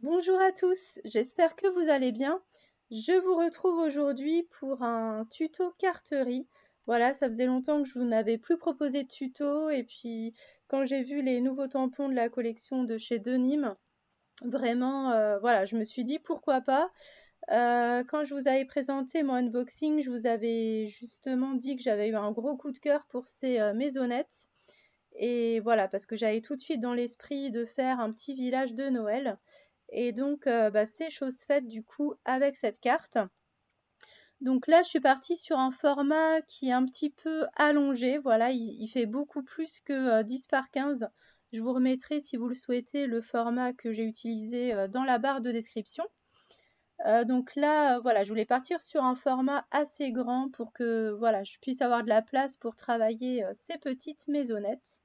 Bonjour à tous, j'espère que vous allez bien. Je vous retrouve aujourd'hui pour un tuto carterie. Voilà, ça faisait longtemps que je vous n'avais plus proposé de tuto et puis quand j'ai vu les nouveaux tampons de la collection de chez Denim, vraiment, voilà, je me suis dit pourquoi pas. Quand je vous avais présenté mon unboxing, je vous avais justement dit que j'avais eu un gros coup de cœur pour ces maisonnettes. Et voilà, parce que j'avais tout de suite dans l'esprit de faire un petit village de Noël. Et donc, c'est chose faite du coup avec cette carte. Donc là, je suis partie sur un format qui est un petit peu allongé. Voilà, il fait beaucoup plus que 10 par 15. Je vous remettrai, si vous le souhaitez, le format que j'ai utilisé dans la barre de description. Donc là, voilà, je voulais partir sur un format assez grand pour que voilà, je puisse avoir de la place pour travailler ces petites maisonnettes.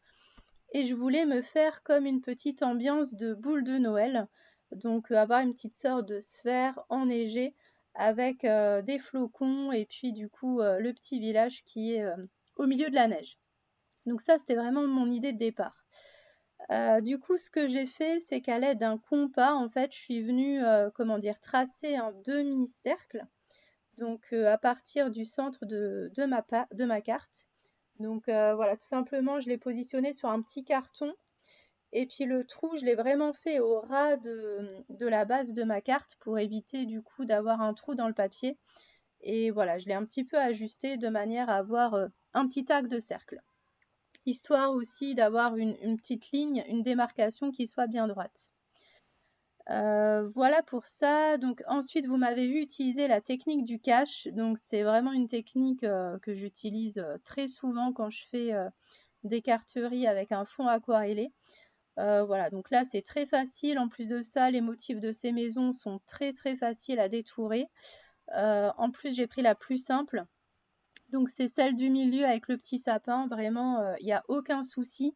Et je voulais me faire comme une petite ambiance de boule de Noël. Donc avoir une petite sorte de sphère enneigée avec des flocons et puis du coup le petit village qui est au milieu de la neige. Donc ça, c'était vraiment mon idée de départ. Du coup, ce que j'ai fait, c'est qu'à l'aide d'un compas, en fait, je suis venue, comment dire, tracer un demi-cercle. Donc à partir du centre de ma carte. Donc voilà, tout simplement, je l'ai positionné sur un petit carton et puis le trou, je l'ai vraiment fait au ras de la base de ma carte pour éviter du coup d'avoir un trou dans le papier. Et voilà, je l'ai un petit peu ajusté de manière à avoir un petit arc de cercle. Histoire aussi d'avoir une petite ligne, une démarcation qui soit bien droite. Voilà pour ça. Donc ensuite, vous m'avez vu utiliser la technique du cache. Donc c'est vraiment une technique que j'utilise très souvent quand je fais des carteries avec un fond aquarellé. Voilà, donc là c'est très facile. En plus de ça, les motifs de ces maisons sont très très faciles à détourer. En plus, j'ai pris la plus simple. Donc c'est celle du milieu avec le petit sapin. Vraiment, il n'y a aucun souci.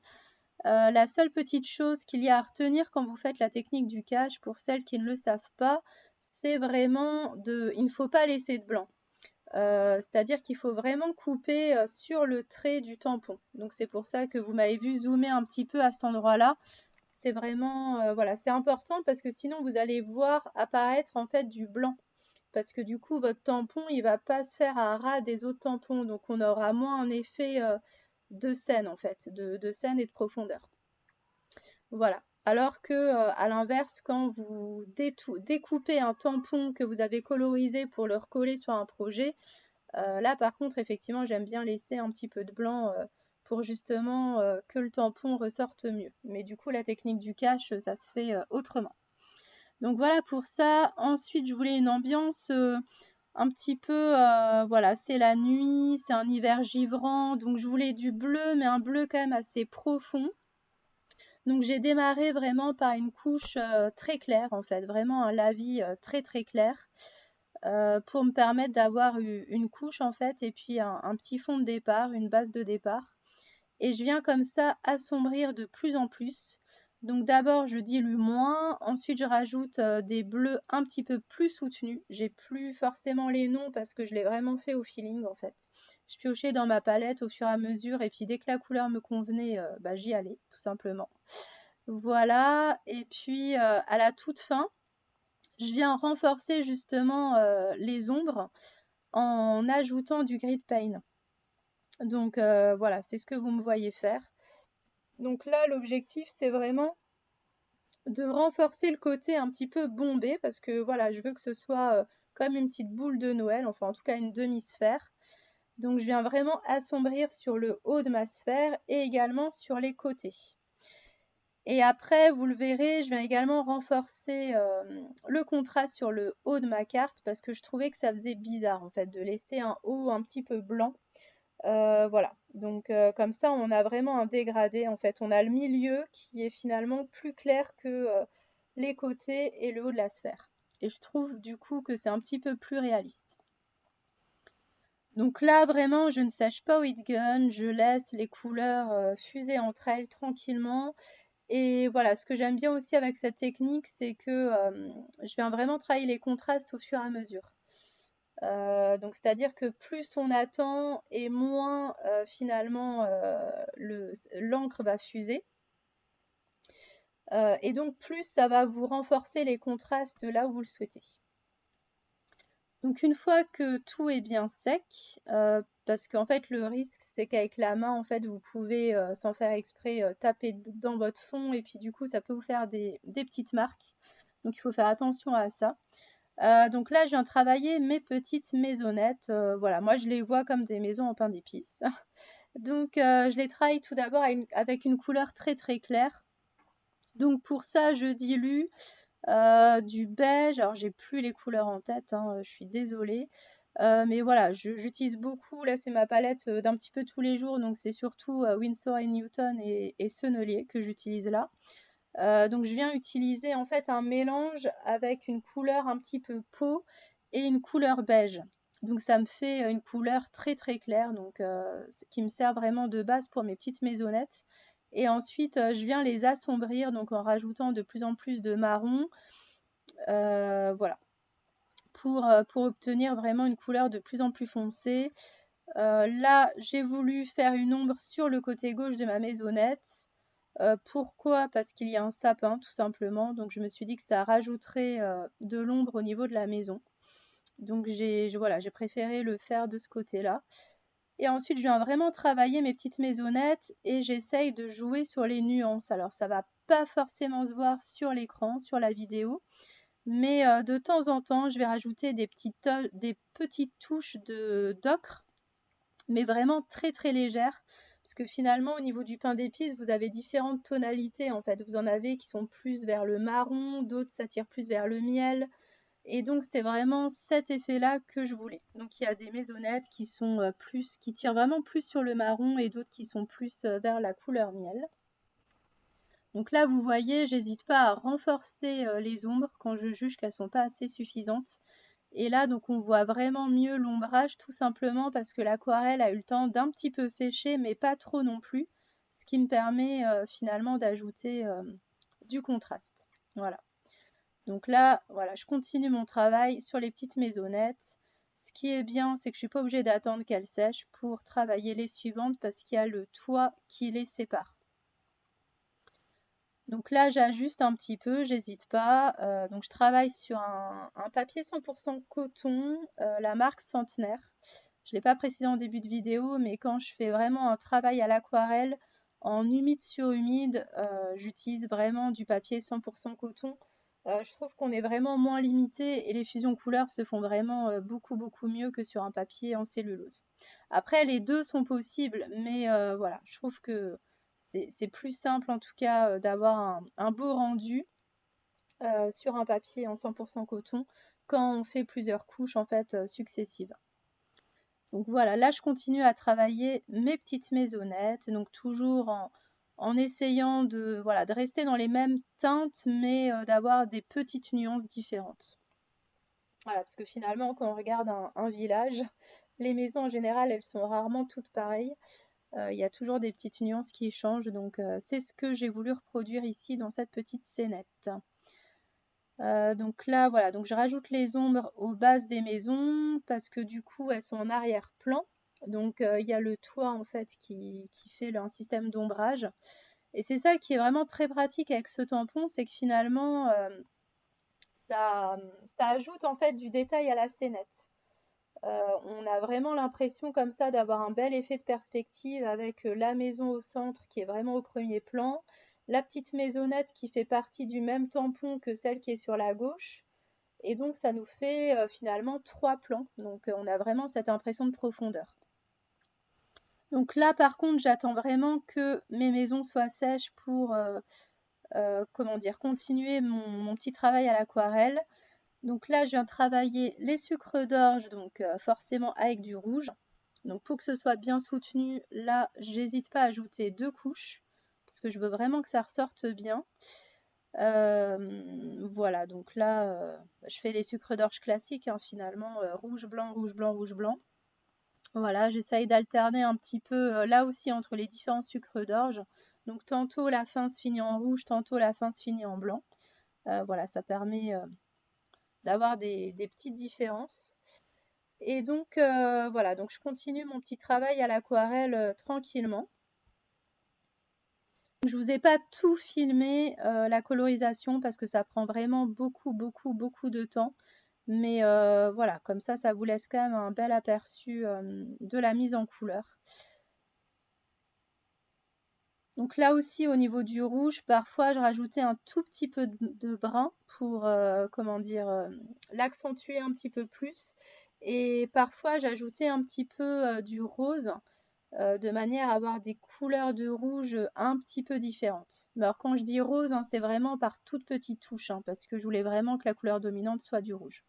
La seule petite chose qu'il y a à retenir quand vous faites la technique du cache, pour celles qui ne le savent pas, c'est vraiment il ne faut pas laisser de blanc. C'est-à-dire qu'il faut vraiment couper sur le trait du tampon. Donc c'est pour ça que vous m'avez vu zoomer un petit peu à cet endroit-là. C'est vraiment, voilà, c'est important parce que sinon vous allez voir apparaître en fait du blanc. Parce que du coup, votre tampon, il va pas se faire à ras des autres tampons. Donc on aura moins un effet de scène en fait, de scène et de profondeur. Voilà. Alors que, à l'inverse, quand vous découpez un tampon que vous avez colorisé pour le recoller sur un projet, là par contre, effectivement, j'aime bien laisser un petit peu de blanc pour justement que le tampon ressorte mieux. Mais du coup, la technique du cache, ça se fait autrement. Donc voilà pour ça. Ensuite, je voulais une ambiance un petit peu, voilà, c'est la nuit, c'est un hiver givrant, donc je voulais du bleu, mais un bleu quand même assez profond. Donc j'ai démarré vraiment par une couche très claire en fait, vraiment un lavis très très clair pour me permettre d'avoir une couche en fait et puis un petit fond de départ, une base de départ. Et je viens comme ça assombrir de plus en plus. Donc d'abord je dilue moins, ensuite je rajoute des bleus un petit peu plus soutenus. J'ai plus forcément les noms parce que je l'ai vraiment fait au feeling en fait. Je piochais dans ma palette au fur et à mesure et puis dès que la couleur me convenait, j'y allais tout simplement. Voilà, et puis à la toute fin, je viens renforcer justement les ombres en ajoutant du grid paint. Donc voilà, c'est ce que vous me voyez faire. Donc là, l'objectif, c'est vraiment de renforcer le côté un petit peu bombé parce que voilà, je veux que ce soit comme une petite boule de Noël, enfin en tout cas une demi-sphère. Donc je viens vraiment assombrir sur le haut de ma sphère et également sur les côtés. Et après, vous le verrez, je viens également renforcer le contraste sur le haut de ma carte parce que je trouvais que ça faisait bizarre en fait de laisser un haut un petit peu blanc. Voilà, donc comme ça on a vraiment un dégradé en fait. On a le milieu qui est finalement plus clair que les côtés et le haut de la sphère. Et je trouve du coup que c'est un petit peu plus réaliste. Donc là vraiment je ne sèche pas au heat gun, je laisse les couleurs fuser entre elles tranquillement. Et voilà, ce que j'aime bien aussi avec cette technique, c'est que je viens vraiment travailler les contrastes au fur et à mesure. Donc c'est-à-dire que plus on attend et moins finalement l'encre va fuser. et donc plus ça va vous renforcer les contrastes là où vous le souhaitez. Donc une fois que tout est bien sec, parce qu'en fait le risque c'est qu'avec la main en fait vous pouvez sans faire exprès taper dans votre fond et puis du coup ça peut vous faire des petites marques. Donc il faut faire attention à ça. Donc là je viens travailler mes petites maisonnettes. Voilà, moi je les vois comme des maisons en pain d'épices. Donc je les travaille tout d'abord avec une couleur très très claire. Donc pour ça je dilue du beige, alors j'ai plus les couleurs en tête, hein, je suis désolée. Mais voilà, j'utilise beaucoup, là c'est ma palette d'un petit peu tous les jours, donc c'est surtout Winsor & Newton et Sennelier que j'utilise là. Donc je viens utiliser en fait un mélange avec une couleur un petit peu peau et une couleur beige. Donc ça me fait une couleur très très claire, donc qui me sert vraiment de base pour mes petites maisonnettes. Et ensuite, je viens les assombrir, donc en rajoutant de plus en plus de marron, voilà, pour obtenir vraiment une couleur de plus en plus foncée. Là, j'ai voulu faire une ombre sur le côté gauche de ma maisonnette. Pourquoi? Parce qu'il y a un sapin, tout simplement. Donc, je me suis dit que ça rajouterait de l'ombre au niveau de la maison. Donc, voilà, j'ai préféré le faire de ce côté-là. Et ensuite, je viens vraiment travailler mes petites maisonnettes et j'essaye de jouer sur les nuances. Alors, ça va pas forcément se voir sur l'écran, sur la vidéo, mais de temps en temps, je vais rajouter des petites touches d'ocre, mais vraiment très très légères. Parce que finalement, au niveau du pain d'épices, vous avez différentes tonalités en fait. Vous en avez qui sont plus vers le marron, d'autres s'attirent plus vers le miel. Et donc, c'est vraiment cet effet-là que je voulais. Donc, il y a des maisonnettes qui sont qui tirent vraiment plus sur le marron et d'autres qui sont plus vers la couleur miel. Donc là, vous voyez, j'hésite pas à renforcer les ombres quand je juge qu'elles sont pas assez suffisantes. Et là, donc, on voit vraiment mieux l'ombrage, tout simplement parce que l'aquarelle a eu le temps d'un petit peu sécher, mais pas trop non plus, ce qui me permet finalement d'ajouter du contraste. Voilà. Donc là, voilà, je continue mon travail sur les petites maisonnettes. Ce qui est bien, c'est que je suis pas obligée d'attendre qu'elles sèchent pour travailler les suivantes parce qu'il y a le toit qui les sépare. Donc là, j'ajuste un petit peu, j'hésite pas. Donc je travaille sur un papier 100% coton, la marque Centenaire. Je ne l'ai pas précisé en début de vidéo, mais quand je fais vraiment un travail à l'aquarelle, en humide sur humide, j'utilise vraiment du papier 100% coton. Je trouve qu'on est vraiment moins limité et les fusions couleurs se font vraiment beaucoup beaucoup mieux que sur un papier en cellulose. Après, les deux sont possibles, mais voilà, je trouve que c'est plus simple en tout cas d'avoir un beau rendu sur un papier en 100% coton quand on fait plusieurs couches en fait successives. Donc voilà, là je continue à travailler mes petites maisonnettes, donc toujours en essayant de rester dans les mêmes teintes, mais d'avoir des petites nuances différentes. Voilà, parce que finalement, quand on regarde un village, les maisons en général, elles sont rarement toutes pareilles. Il y a toujours des petites nuances qui changent, donc c'est ce que j'ai voulu reproduire ici dans cette petite scénette. Donc là, voilà, donc je rajoute les ombres aux bases des maisons parce que du coup, elles sont en arrière-plan. Donc il y a le toit en fait qui fait un système d'ombrage. Et c'est ça qui est vraiment très pratique avec ce tampon, c'est que finalement, ça, ça ajoute en fait du détail à la scénette. On a vraiment l'impression comme ça d'avoir un bel effet de perspective avec la maison au centre qui est vraiment au premier plan, la petite maisonnette qui fait partie du même tampon que celle qui est sur la gauche. Et donc ça nous fait finalement trois plans. Donc on a vraiment cette impression de profondeur. Donc là par contre j'attends vraiment que mes maisons soient sèches pour comment dire, continuer mon petit travail à l'aquarelle. Donc là, je viens travailler les sucres d'orge, donc forcément avec du rouge. Donc pour que ce soit bien soutenu, là, j'hésite pas à ajouter 2 couches, parce que je veux vraiment que ça ressorte bien. Voilà, donc là, je fais les sucres d'orge classiques, hein, finalement, rouge, blanc, rouge, blanc, rouge, blanc. Voilà, j'essaye d'alterner un petit peu là aussi entre les différents sucres d'orge. Donc tantôt la fin se finit en rouge, tantôt la fin se finit en blanc. Voilà, ça permet d'avoir des petites différences. Et donc voilà, donc je continue mon petit travail à l'aquarelle tranquillement. Je vous ai pas tout filmé la colorisation parce que ça prend vraiment beaucoup de temps. Mais voilà, comme ça vous laisse quand même un bel aperçu de la mise en couleur. Donc là aussi au niveau du rouge, parfois je rajoutais un tout petit peu de brun pour comment dire l'accentuer un petit peu plus. Et parfois j'ajoutais un petit peu du rose de manière à avoir des couleurs de rouge un petit peu différentes. Mais alors quand je dis rose, hein, c'est vraiment par toutes petites touches, hein, parce que je voulais vraiment que la couleur dominante soit du rouge.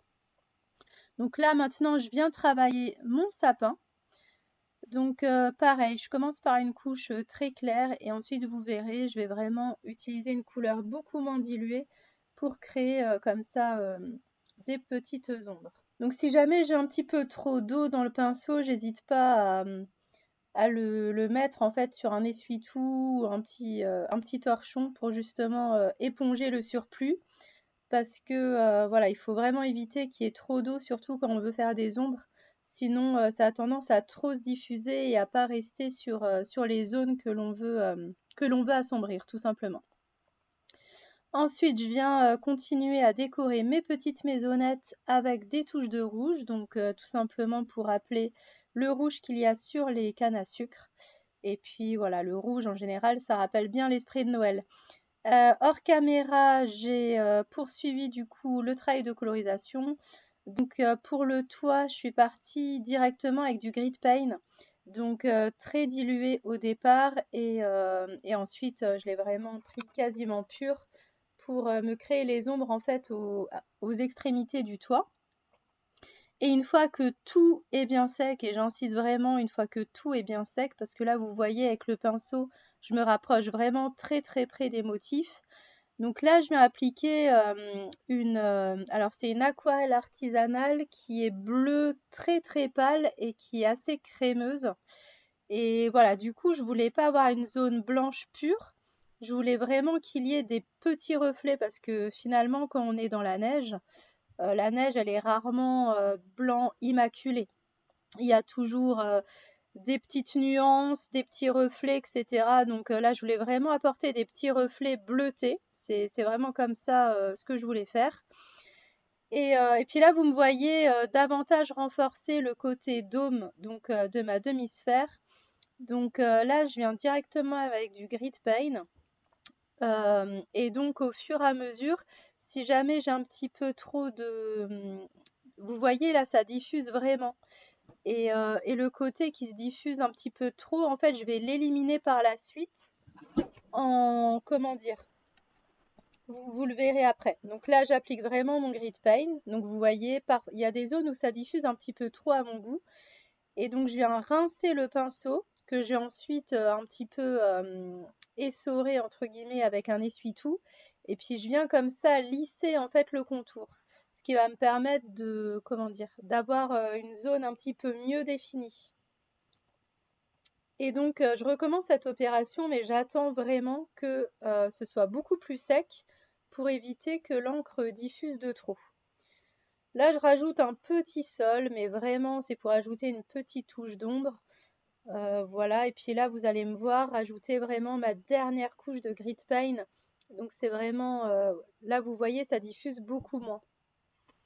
Donc là maintenant je viens travailler mon sapin. Donc pareil, je commence par une couche très claire et ensuite vous verrez, je vais vraiment utiliser une couleur beaucoup moins diluée pour créer comme ça des petites ombres. Donc si jamais j'ai un petit peu trop d'eau dans le pinceau, j'hésite pas à le mettre en fait sur un essuie-tout ou un petit torchon pour justement éponger le surplus. Parce que voilà, il faut vraiment éviter qu'il y ait trop d'eau, surtout quand on veut faire des ombres. Sinon, ça a tendance à trop se diffuser et à pas rester sur les zones que l'on veut assombrir, tout simplement. Ensuite, je viens continuer à décorer mes petites maisonnettes avec des touches de rouge, donc tout simplement pour rappeler le rouge qu'il y a sur les cannes à sucre. Et puis voilà, le rouge en général, ça rappelle bien l'esprit de Noël. Hors caméra, j'ai poursuivi du coup le travail de colorisation. Donc pour le toit, je suis partie directement avec du grit paint, donc très dilué au départ et ensuite je l'ai vraiment pris quasiment pur pour me créer les ombres en fait aux extrémités du toit. Et une fois que tout est bien sec, et j'insiste vraiment une fois que tout est bien sec, parce que là vous voyez avec le pinceau, je me rapproche vraiment très près des motifs. Donc là, je viens appliquer alors c'est une aquarelle artisanale qui est bleue très pâle et qui est assez crémeuse. Et voilà, du coup, je voulais pas avoir une zone blanche pure. Je voulais vraiment qu'il y ait des petits reflets parce que finalement, quand on est dans la neige, elle est rarement blanc immaculé. Il y a toujours des petites nuances, des petits reflets, etc. Donc là, je voulais vraiment apporter des petits reflets bleutés. C'est vraiment comme ça ce que je voulais faire. Et puis là, vous me voyez davantage renforcer le côté dôme donc, de ma demi-sphère. Donc là, je viens directement avec du grit paint. Et donc, au fur et à mesure, si jamais j'ai un petit peu trop de... Vous voyez, là, ça diffuse vraiment. Et le côté qui se diffuse un petit peu trop, en fait, je vais l'éliminer par la suite en, comment dire, vous le verrez après. Donc là, j'applique vraiment mon grit paint. Donc vous voyez, il y a des zones où ça diffuse un petit peu trop à mon goût. Et donc je viens rincer le pinceau que j'ai ensuite un petit peu essoré entre guillemets avec un essuie-tout. Et puis je viens comme ça lisser en fait le contour. Ce qui va me permettre de, comment dire, d'avoir une zone un petit peu mieux définie. Et donc, je recommence cette opération, mais j'attends vraiment que ce soit beaucoup plus sec pour éviter que l'encre diffuse de trop. Là, je rajoute un petit sol, mais vraiment, c'est pour ajouter une petite touche d'ombre. Voilà, et puis là, vous allez me voir rajouter vraiment ma dernière couche de grit paint. Donc, c'est vraiment, là, vous voyez, ça diffuse beaucoup moins.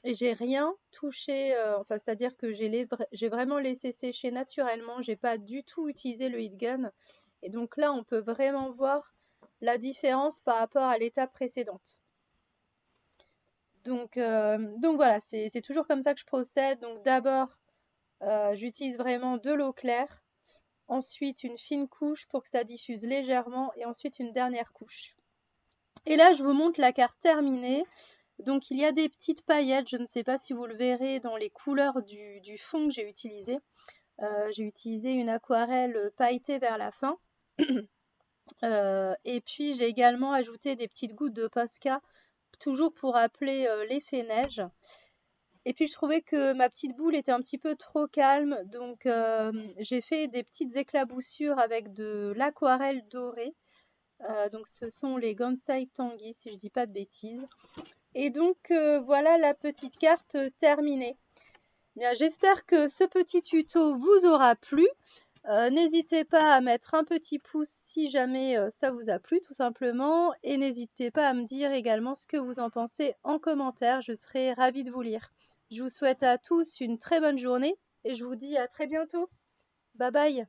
Et j'ai rien touché, enfin c'est-à-dire que j'ai vraiment laissé sécher naturellement, j'ai pas du tout utilisé le heat gun. Et donc là, on peut vraiment voir la différence par rapport à l'étape précédente. Donc voilà, c'est toujours comme ça que je procède. Donc d'abord, j'utilise vraiment de l'eau claire, ensuite une fine couche pour que ça diffuse légèrement, et ensuite une dernière couche. Et là, je vous montre la carte terminée. Donc il y a des petites paillettes, je ne sais pas si vous le verrez dans les couleurs du fond que j'ai utilisé. J'ai utilisé une aquarelle pailletée vers la fin. Et puis j'ai également ajouté des petites gouttes de Posca, toujours pour rappeler l'effet neige. Et puis je trouvais que ma petite boule était un petit peu trop calme, donc j'ai fait des petites éclaboussures avec de l'aquarelle dorée. Donc ce sont les Gansai Tangi, si je dis pas de bêtises. Et donc voilà la petite carte terminée. Bien, j'espère que ce petit tuto vous aura plu. N'hésitez pas à mettre un petit pouce si jamais ça vous a plu tout simplement et n'hésitez pas à me dire également ce que vous en pensez en commentaire, je serai ravie de vous lire. Je vous souhaite à tous une très bonne journée et je vous dis à très bientôt. Bye bye.